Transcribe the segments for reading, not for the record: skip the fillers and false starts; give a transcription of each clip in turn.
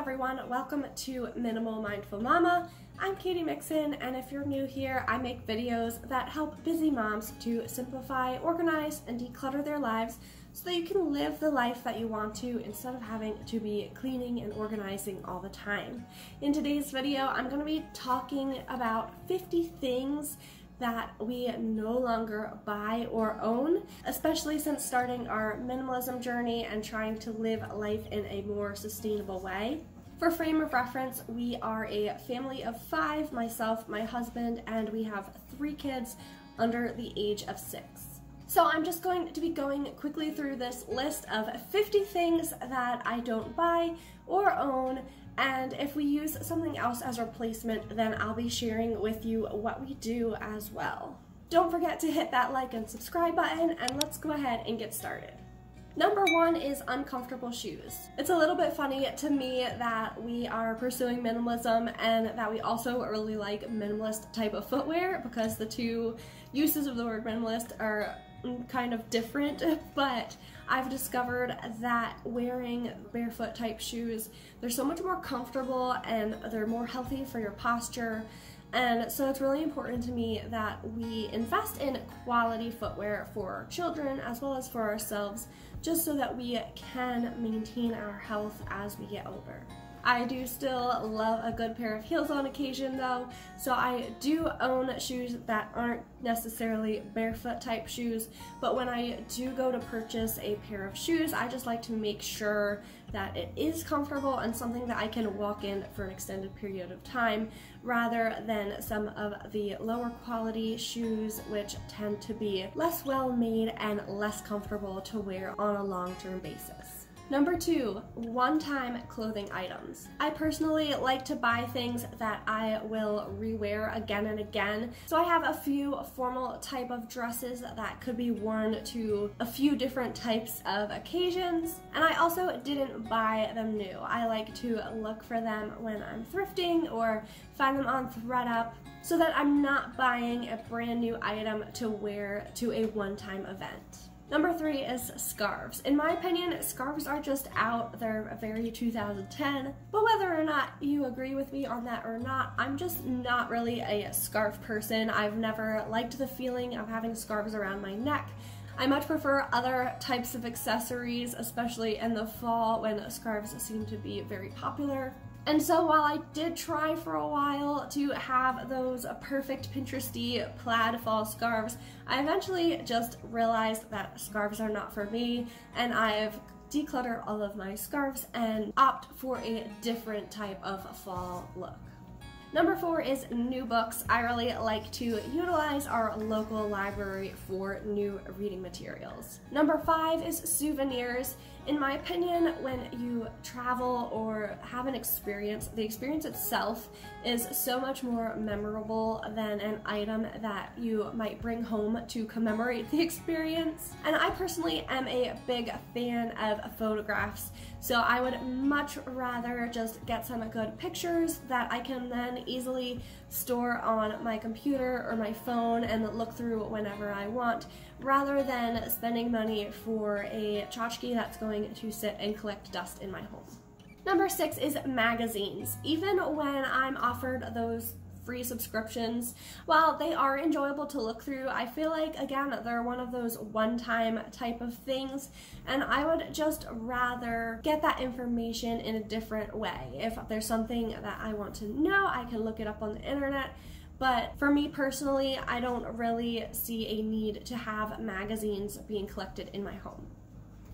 everyone, welcome to Minimal Mindful Mama. I'm Katie Mixon, and if you're new here, I make videos that help busy moms to simplify, organize, and declutter their lives so that you can live the life that you want to instead of having to be cleaning and organizing all the time. In today's video, I'm going to be talking about 50 things that we no longer buy or own, especially since starting our minimalism journey and trying to live life in a more sustainable way. For frame of reference, we are a family of 5, myself, my husband, and we have 3 kids under the age of 6. So I'm just going to be going quickly through this list of 50 things that I don't buy or own, and if we use something else as a replacement, then I'll be sharing with you what we do as well. Don't forget to hit that like and subscribe button, and let's go ahead and get started. Number 1 is uncomfortable shoes. It's a little bit funny to me that we are pursuing minimalism and that we also really like minimalist type of footwear, because the two uses of the word minimalist are kind of different, but I've discovered that wearing barefoot type shoes, they're so much more comfortable and they're more healthy for your posture. And so it's really important to me that we invest in quality footwear for our children as well as for ourselves, just so that we can maintain our health as we get older. I do still love a good pair of heels on occasion though, so I do own shoes that aren't necessarily barefoot type shoes, but when I do go to purchase a pair of shoes, I just like to make sure that it is comfortable and something that I can walk in for an extended period of time, rather than some of the lower quality shoes which tend to be less well made and less comfortable to wear on a long-term basis. Number 2, one-time clothing items. I personally like to buy things that I will rewear again and again. So I have a few formal type of dresses that could be worn to a few different types of occasions. And I also didn't buy them new. I like to look for them when I'm thrifting or find them on ThredUp, so that I'm not buying a brand new item to wear to a one-time event. Number 3 is scarves. In my opinion, scarves are just out. They're very 2010, but whether or not you agree with me on that or not, I'm just not really a scarf person. I've never liked the feeling of having scarves around my neck. I much prefer other types of accessories, especially in the fall when scarves seem to be very popular. And so while I did try for a while to have those perfect Pinteresty plaid fall scarves, I eventually just realized that scarves are not for me, and I've decluttered all of my scarves and opt for a different type of fall look. Number 4 is new books. I really like to utilize our local library for new reading materials. Number 5 is souvenirs. In my opinion, when you travel or have an experience, the experience itself is so much more memorable than an item that you might bring home to commemorate the experience. And I personally am a big fan of photographs, so I would much rather just get some good pictures that I can then easily store on my computer or my phone and look through whenever I want, rather than spending money for a tchotchke that's going to sit and collect dust in my home. Number 6 is magazines. Even when I'm offered those free subscriptions, while they are enjoyable to look through, I feel like, again, they're one of those one-time type of things, and I would just rather get that information in a different way. If there's something that I want to know, I can look it up on the internet. But for me personally, I don't really see a need to have magazines being collected in my home.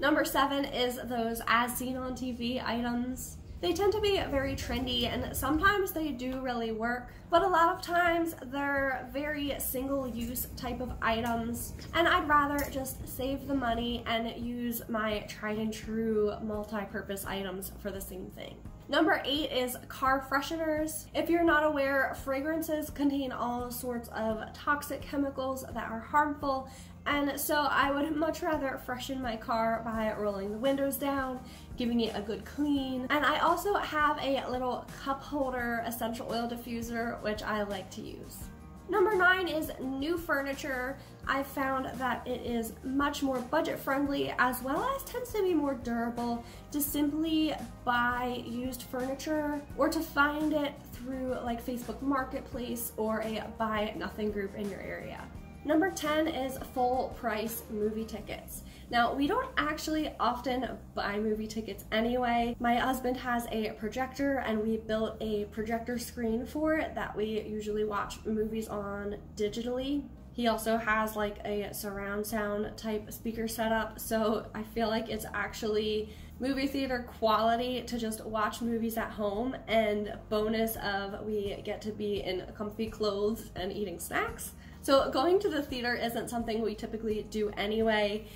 Number 7 is those as seen on TV items. They tend to be very trendy, and sometimes they do really work, but a lot of times they're very single-use type of items, and I'd rather just save the money and use my tried and true multi-purpose items for the same thing. Number 8 is car fresheners. If you're not aware, fragrances contain all sorts of toxic chemicals that are harmful, and so I would much rather freshen my car by rolling the windows down, giving it a good clean. And I also have a little cup holder essential oil diffuser, which I like to use. Number 9 is new furniture. I've found that it is much more budget friendly as well as tends to be more durable to simply buy used furniture or to find it through like Facebook Marketplace or a buy nothing group in your area. Number 10 is full price movie tickets. Now, we don't actually often buy movie tickets anyway. My husband has a projector and we built a projector screen for it that we usually watch movies on digitally. He also has like a surround sound type speaker setup, so I feel like it's actually movie theater quality to just watch movies at home, and bonus of we get to be in comfy clothes and eating snacks. So going to the theater isn't something we typically do anyway,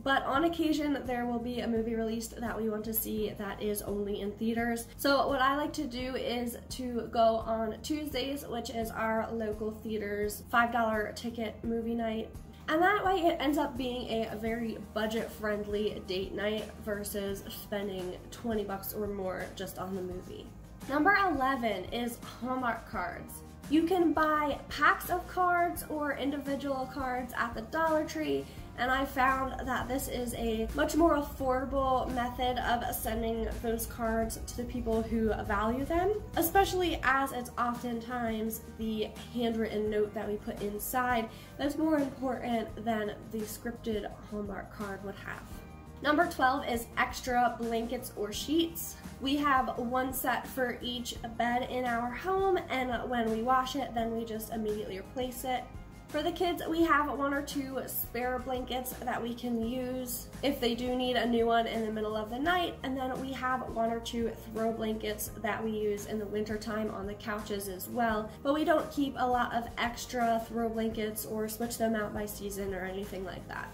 but on occasion there will be a movie released that we want to see that is only in theaters. So what I like to do is to go on Tuesdays, which is our local theater's $5 ticket movie night. And that way it ends up being a very budget-friendly date night versus spending 20 bucks or more just on the movie. Number 11 is Hallmark cards. You can buy packs of cards or individual cards at the Dollar Tree, and I found that this is a much more affordable method of sending those cards to the people who value them, especially as it's oftentimes the handwritten note that we put inside that's more important than the scripted Hallmark card would have. Number 12 is extra blankets or sheets. We have one set for each bed in our home, and when we wash it, then we just immediately replace it. For the kids, we have 1 or 2 spare blankets that we can use if they do need a new one in the middle of the night, and then we have 1 or 2 throw blankets that we use in the winter time on the couches as well, but we don't keep a lot of extra throw blankets or switch them out by season or anything like that.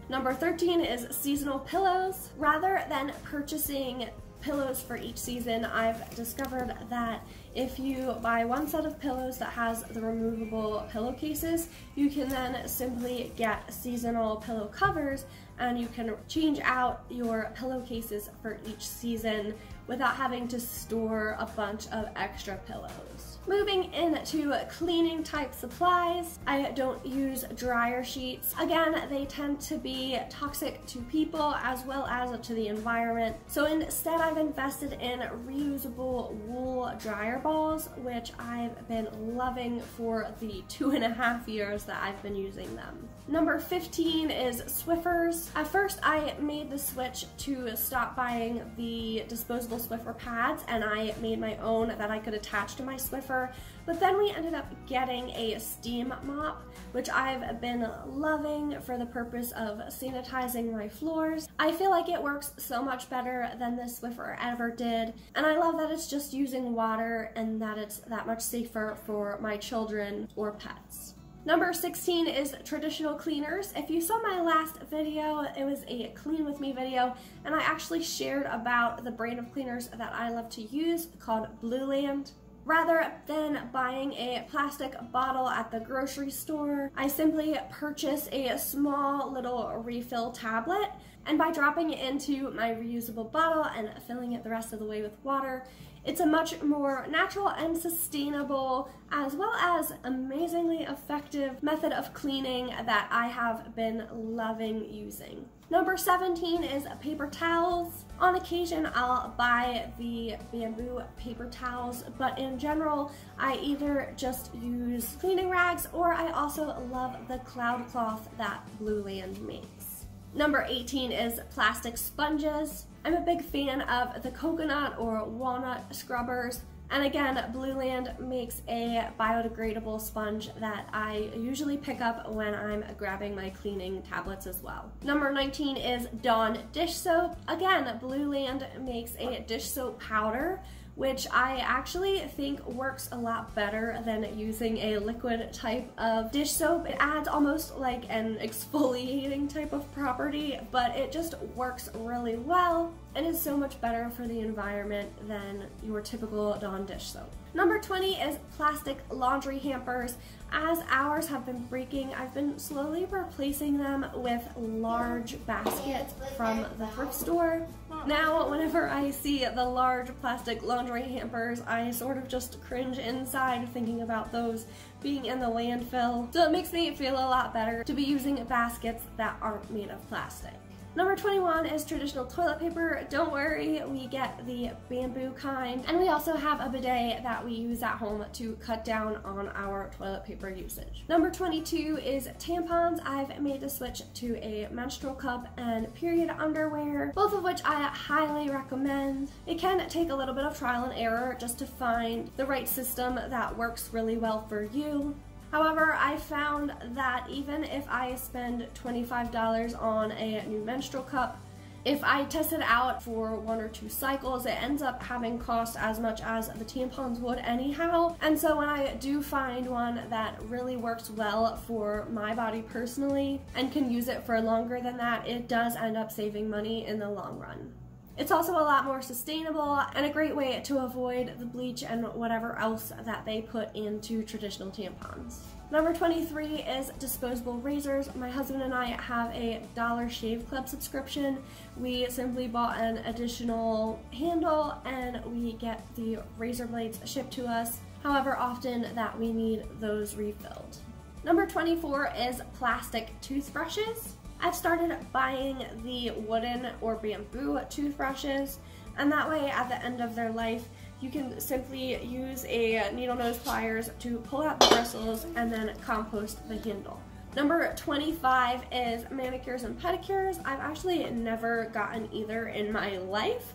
Number 13 is seasonal pillows. Rather than purchasing pillows for each season, I've discovered that if you buy one set of pillows that has the removable pillowcases, you can then simply get seasonal pillow covers and you can change out your pillowcases for each season without having to store a bunch of extra pillows. Moving into cleaning type supplies, I don't use dryer sheets. Again, they tend to be toxic to people as well as to the environment. So instead I've invested in reusable wool dryer balls, which I've been loving for the 2.5 years that I've been using them. Number 15 is Swiffers. At first I made the switch to stop buying the disposable Swiffer pads and I made my own that I could attach to my Swiffer, but then we ended up getting a steam mop, which I've been loving for the purpose of sanitizing my floors. I feel like it works so much better than the Swiffer ever did, and I love that it's just using water and that it's that much safer for my children or pets. Number 16 is traditional cleaners. If you saw my last video, it was a clean with me video, and I actually shared about the brand of cleaners that I love to use called Blueland. Rather than buying a plastic bottle at the grocery store, I simply purchase a small little refill tablet, and by dropping it into my reusable bottle and filling it the rest of the way with water, it's a much more natural and sustainable, as well as amazingly effective method of cleaning that I have been loving using. Number 17 is paper towels. On occasion, I'll buy the bamboo paper towels, but in general, I either just use cleaning rags or I also love the cloud cloth that Blueland makes. Number 18 is plastic sponges. I'm a big fan of the coconut or walnut scrubbers, and again, Blueland makes a biodegradable sponge that I usually pick up when I'm grabbing my cleaning tablets as well. Number 19 is Dawn dish soap. Again, Blueland makes a dish soap powder, which I actually think works a lot better than using a liquid type of dish soap. It adds almost like an exfoliating type of property, but it just works really well and is so much better for the environment than your typical Dawn dish soap. Number 20 is plastic laundry hampers. As ours have been breaking, I've been slowly replacing them with large baskets from the thrift store. Now, whenever I see the large plastic laundry hampers, I sort of just cringe inside thinking about those being in the landfill. So it makes me feel a lot better to be using baskets that aren't made of plastic. Number 21 is traditional toilet paper. Don't worry, we get the bamboo kind. And we also have a bidet that we use at home to cut down on our toilet paper usage. Number 22 is tampons. I've made the switch to a menstrual cup and period underwear, both of which I highly recommend. It can take a little bit of trial and error just to find the right system that works really well for you. However, I found that even if I spend $25 on a new menstrual cup, if I test it out for 1 or 2 cycles, it ends up having cost as much as the tampons would anyhow. And so when I do find one that really works well for my body personally and can use it for longer than that, it does end up saving money in the long run. It's also a lot more sustainable and a great way to avoid the bleach and whatever else that they put into traditional tampons. Number 23 is disposable razors. My husband and I have a Dollar Shave Club subscription. We simply bought an additional handle and we get the razor blades shipped to us however often that we need those refilled. Number 24 is plastic toothbrushes. I've started buying the wooden or bamboo toothbrushes, and that way at the end of their life you can simply use a needle nose pliers to pull out the bristles and then compost the handle. Number 25 is manicures and pedicures. I've actually never gotten either in my life,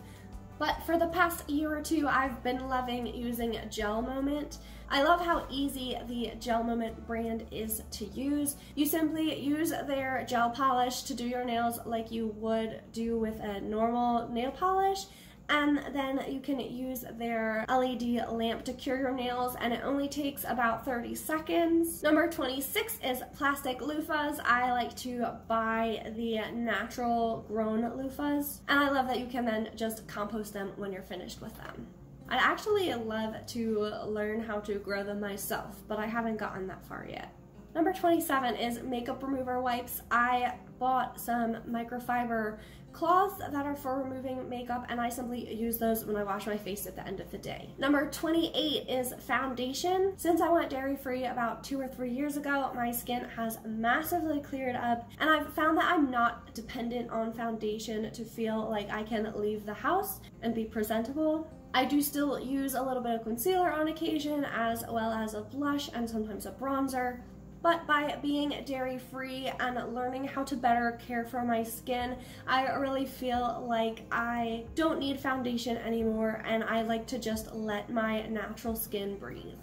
but for the past year or two I've been loving using Gel Moment. I love how easy the Gel Moment brand is to use. You simply use their gel polish to do your nails like you would do with a normal nail polish, and then you can use their LED lamp to cure your nails, and it only takes about 30 seconds. Number 26 is plastic loofahs. I like to buy the natural grown loofahs, and I love that you can then just compost them when you're finished with them. I actually love to learn how to grow them myself, but I haven't gotten that far yet. Number 27 is makeup remover wipes. I bought some microfiber cloths that are for removing makeup, and I simply use those when I wash my face at the end of the day. Number 28 is foundation. Since I went dairy-free about 2 or 3 years ago, my skin has massively cleared up, and I've found that I'm not dependent on foundation to feel like I can leave the house and be presentable. I do still use a little bit of concealer on occasion, as well as a blush and sometimes a bronzer. But by being dairy-free and learning how to better care for my skin, I really feel like I don't need foundation anymore, and I like to just let my natural skin breathe.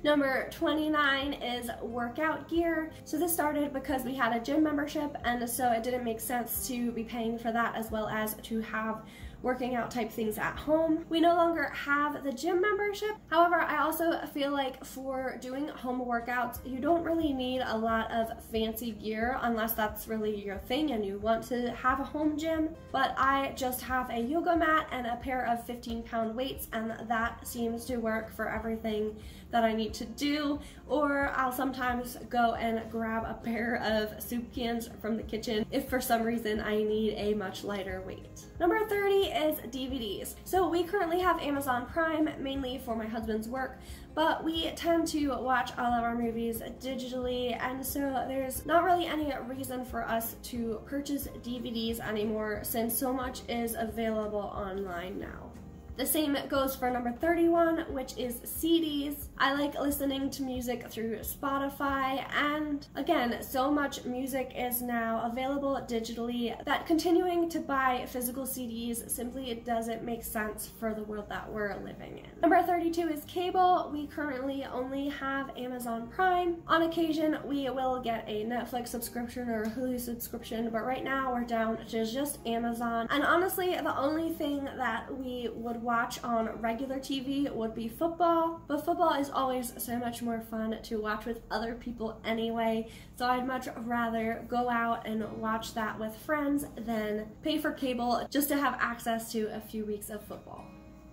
Number 29 is workout gear. So this started because we had a gym membership, and so it didn't make sense to be paying for that as well as to have working out type things at home. We no longer have the gym membership. However, I also feel like for doing home workouts, you don't really need a lot of fancy gear unless that's really your thing and you want to have a home gym. But I just have a yoga mat and a pair of 15-pound weights, and that seems to work for everything that I need to do. Or I'll sometimes go and grab a pair of soup cans from the kitchen if for some reason I need a much lighter weight. Number 30 is DVDs. So we currently have Amazon Prime, mainly for my husband's work, but we tend to watch all of our movies digitally, and so there's not really any reason for us to purchase DVDs anymore since so much is available online now. The same goes for number 31, which is CDs. I like listening to music through Spotify, and again, so much music is now available digitally that continuing to buy physical CDs simply doesn't make sense for the world that we're living in. Number 32 is cable. We currently only have Amazon Prime. On occasion, we will get a Netflix subscription or a Hulu subscription, but right now we're down to just Amazon. And honestly, the only thing that we would watch on regular TV would be football, but football is always so much more fun to watch with other people anyway, so I'd much rather go out and watch that with friends than pay for cable just to have access to a few weeks of football.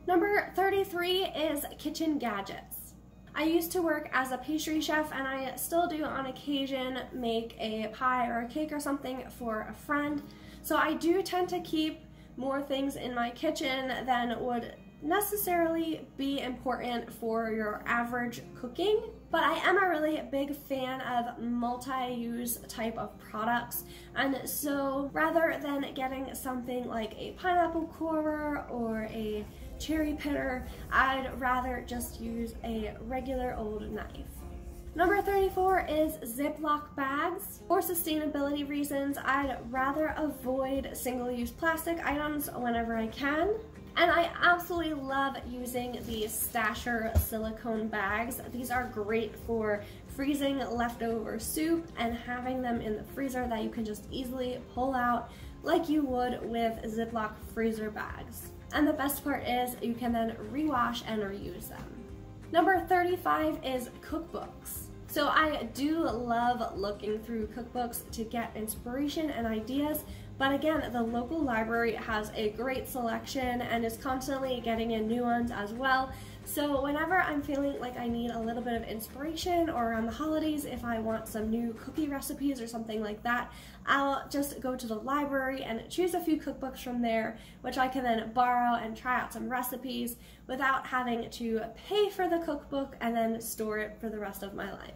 Number 33 is kitchen gadgets. I used to work as a pastry chef, and I still do on occasion make a pie or a cake or something for a friend, so I do tend to keep more things in my kitchen than would necessarily be important for your average cooking. But I am a really big fan of multi-use type of products, and so rather than getting something like a pineapple corer or a cherry pitter, I'd rather just use a regular old knife. Number 34 is Ziploc bags. For sustainability reasons, I'd rather avoid single-use plastic items whenever I can. And I absolutely love using the Stasher silicone bags. These are great for freezing leftover soup and having them in the freezer that you can just easily pull out like you would with Ziploc freezer bags. And the best part is you can then rewash and reuse them. Number 35 is cookbooks. So I do love looking through cookbooks to get inspiration and ideas, but again, the local library has a great selection and is constantly getting in new ones as well. So whenever I'm feeling like I need a little bit of inspiration, or around the holidays if I want some new cookie recipes or something like that, I'll just go to the library and choose a few cookbooks from there, which I can then borrow and try out some recipes without having to pay for the cookbook and then store it for the rest of my life.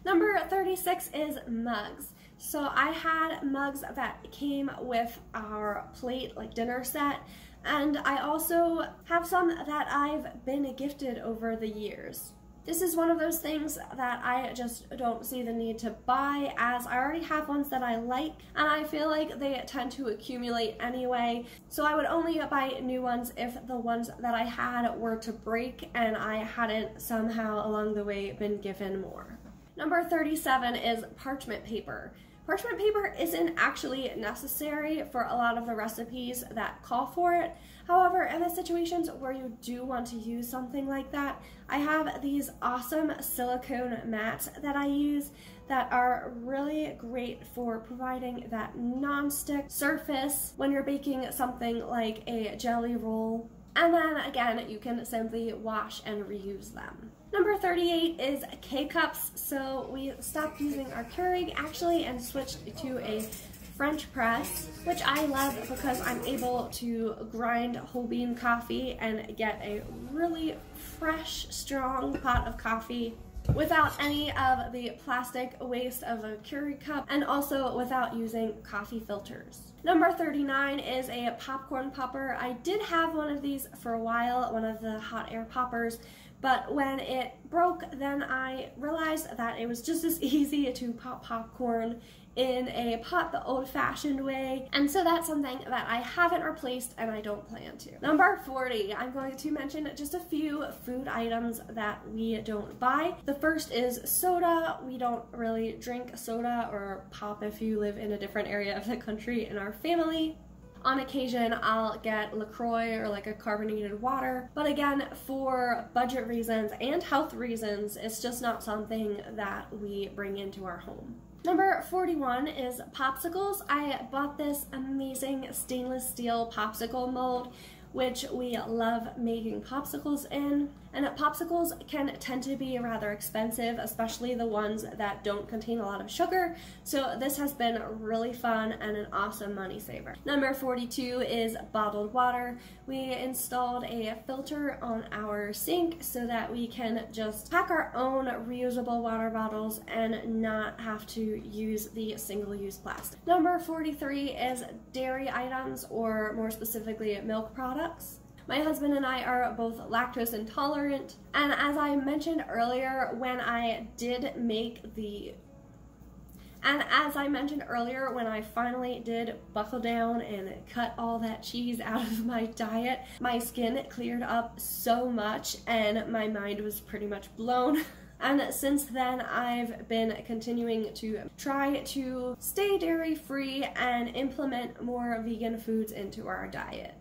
Number 36 is mugs. So I had mugs that came with our plate, like dinner set, and I also have some that I've been gifted over the years. This is one of those things that I just don't see the need to buy, as I already have ones that I like and I feel like they tend to accumulate anyway. So I would only buy new ones if the ones that I had were to break and I hadn't somehow along the way been given more. Number 37 is parchment paper. Parchment paper isn't actually necessary for a lot of the recipes that call for it. However, in the situations where you do want to use something like that, I have these awesome silicone mats that I use that are really great for providing that non-stick surface when you're baking something like a jelly roll. And then again, you can simply wash and reuse them. Number 38 is K-cups. So we stopped using our Keurig actually and switched to a French press, which I love because I'm able to grind whole bean coffee and get a really fresh, strong pot of coffee without any of the plastic waste of a Keurig cup, and also without using coffee filters. Number 39 is a popcorn popper. I did have one of these for a while, one of the hot air poppers, but when it broke, then I realized that it was just as easy to pop popcorn in a pot the old-fashioned way, and so that's something that I haven't replaced and I don't plan to. Number 40, I'm going to mention just a few food items that we don't buy. The first is soda. We don't really drink soda or pop if you live in a different area of the country in our family. On occasion, I'll get LaCroix or like a carbonated water, but again, for budget reasons and health reasons, it's just not something that we bring into our home. Number 41 is popsicles. I bought this amazing stainless steel popsicle mold, which we love making popsicles in. And popsicles can tend to be rather expensive, especially the ones that don't contain a lot of sugar. So this has been really fun and an awesome money saver. Number 42 is bottled water. We installed a filter on our sink so that we can just pack our own reusable water bottles and not have to use the single-use plastic. Number 43 is dairy items, or more specifically milk products. My husband and I are both lactose intolerant, and as I mentioned earlier, when I finally did buckle down and cut all that cheese out of my diet, my skin cleared up so much and my mind was pretty much blown. And since then, I've been continuing to try to stay dairy-free and implement more vegan foods into our diet.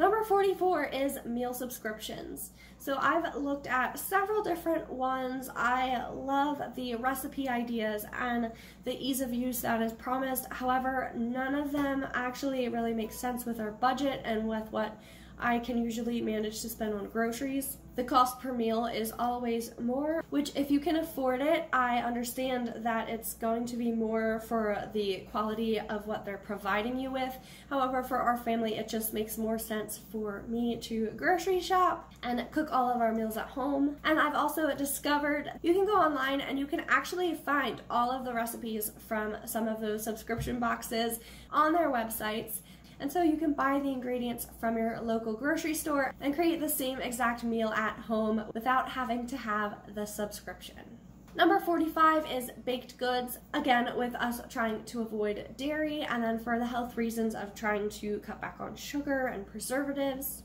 Number 44 is meal subscriptions. So I've looked at several different ones. I love the recipe ideas and the ease of use that is promised. However, none of them actually really make sense with our budget and with what I can usually manage to spend on groceries. The cost per meal is always more, which if you can afford it, I understand that it's going to be more for the quality of what they're providing you with. However, for our family, it just makes more sense for me to grocery shop and cook all of our meals at home. And I've also discovered you can go online and you can actually find all of the recipes from some of those subscription boxes on their websites. And so you can buy the ingredients from your local grocery store and create the same exact meal at home without having to have the subscription. Number 45 is baked goods, again with us trying to avoid dairy, and then for the health reasons of trying to cut back on sugar and preservatives.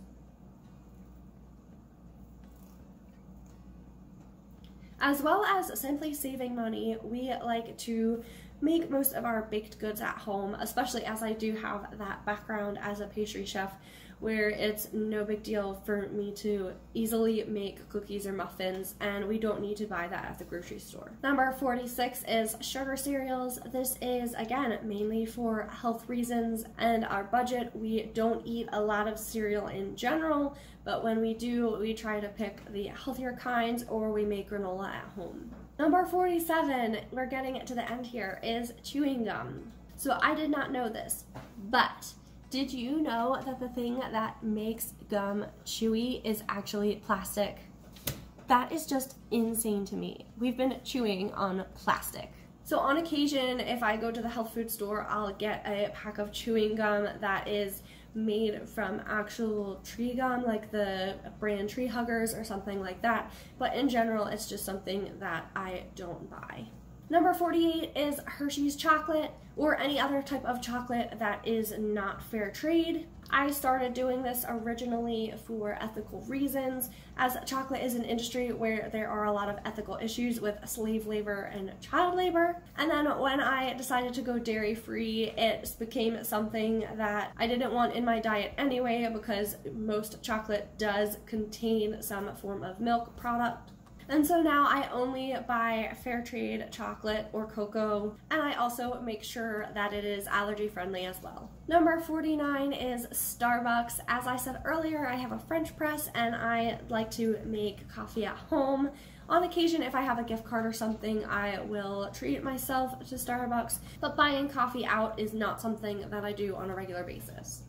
As well as simply saving money, we like to make most of our baked goods at home, especially as I do have that background as a pastry chef where it's no big deal for me to easily make cookies or muffins, and we don't need to buy that at the grocery store. Number 46 is sugar cereals. This is, again, mainly for health reasons and our budget. We don't eat a lot of cereal in general, but when we do, we try to pick the healthier kinds or we make granola at home. Number 47, we're getting to the end here, is chewing gum. So I did not know this, but did you know that the thing that makes gum chewy is actually plastic? That is just insane to me. We've been chewing on plastic. So on occasion, if I go to the health food store, I'll get a pack of chewing gum that is made from actual tree gum, like the brand Tree Huggers or something like that. But in general, it's just something that I don't buy. Number 48 is Hershey's chocolate, or any other type of chocolate that is not fair trade. I started doing this originally for ethical reasons, as chocolate is an industry where there are a lot of ethical issues with slave labor and child labor. And then when I decided to go dairy-free, it became something that I didn't want in my diet anyway, because most chocolate does contain some form of milk product. And so now I only buy fair trade chocolate or cocoa, and I also make sure that it is allergy friendly as well. Number 49 is Starbucks. As I said earlier, I have a French press and I like to make coffee at home. On occasion, if I have a gift card or something, I will treat myself to Starbucks, but buying coffee out is not something that I do on a regular basis.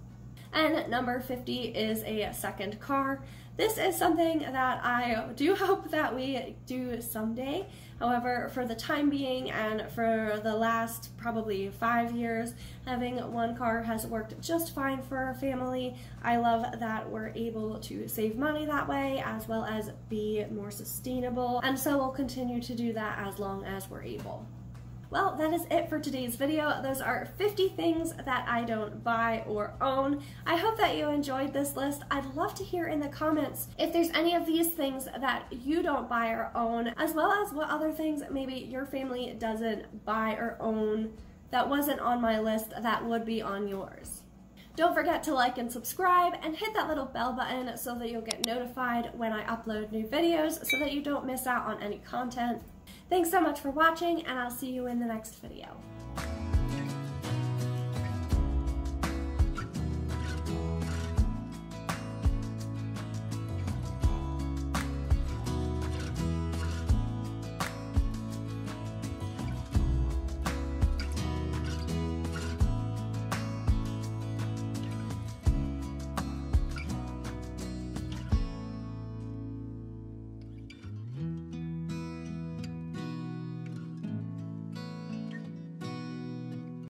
And number 50 is a second car. This is something that I do hope that we do someday. However, for the time being and for the last probably 5 years, having one car has worked just fine for our family. I love that we're able to save money that way, as well as be more sustainable, and so we'll continue to do that as long as we're able. Well, that is it for today's video. Those are 50 things that I don't buy or own. I hope that you enjoyed this list. I'd love to hear in the comments if there's any of these things that you don't buy or own, as well as what other things maybe your family doesn't buy or own that wasn't on my list that would be on yours. Don't forget to like and subscribe and hit that little bell button so that you'll get notified when I upload new videos so that you don't miss out on any content. Thanks so much for watching, and I'll see you in the next video.